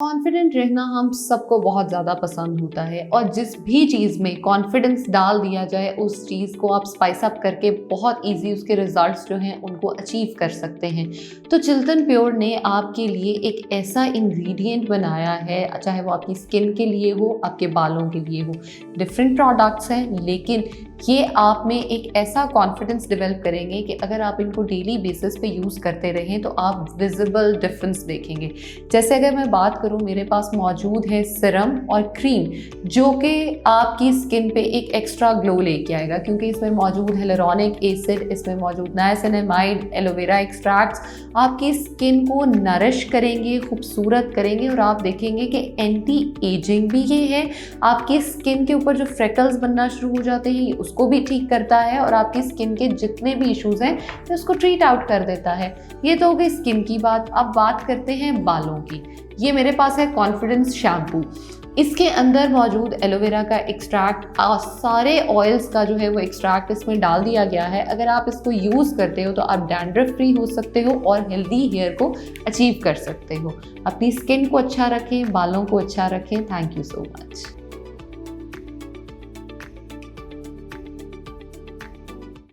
Confident रहना हम सबको बहुत ज़्यादा पसंद होता है और जिस भी चीज़ में कॉन्फिडेंस डाल दिया जाए उस चीज़ को आप स्पाइस अप करके बहुत इजी उसके रिजल्ट्स जो हैं उनको अचीव कर सकते हैं। तो चिल्तन प्योर ने आपके लिए एक ऐसा इंग्रेडिएंट बनाया है, चाहे वो आपकी स्किन के लिए हो, आपके बालों के लिए हो। डिफरेंट प्रोडक्ट्स हैं लेकिन ये आप में एक ऐसा कॉन्फिडेंस डेवलप करेंगे कि अगर आप इनको डेली बेसिस पे यूज़ करते रहें तो आप विजिबल डिफरेंस देखेंगे। जैसे अगर मैं बात करूं, मेरे पास मौजूद है सिरम और क्रीम जो कि आपकी स्किन पे एक एक्स्ट्रा ग्लो लेके आएगा, क्योंकि इसमें मौजूद हियालुरोनिक एसिड, इसमें मौजूद नाइसिनामाइड, एलोवेरा एक्सट्रैक्ट्स आपकी स्किन को नरिश करेंगे, खूबसूरत करेंगे और आप देखेंगे कि एंटी एजिंग भी ये है। आपकी स्किन के ऊपर जो फ्रेकल्स बनना शुरू हो जाते हैं उसको भी ठीक करता है और आपकी स्किन के जितने भी इश्यूज हैं तो उसको ट्रीट आउट कर देता है। ये तो हो गई स्किन की बात। अब बात करते हैं बालों की। ये मेरे पास है कॉन्फिडेंस शैम्पू। इसके अंदर मौजूद एलोवेरा का एक्सट्रैक्ट, सारे ऑयल्स का जो है वो एक्सट्रैक्ट इसमें डाल दिया गया है। अगर आप इसको यूज़ करते हो तो आप डैंड्रफ फ्री हो सकते हो और हेल्दी हेयर को अचीव कर सकते हो। अपनी स्किन को अच्छा रखें, बालों को अच्छा रखें। Thank you so much.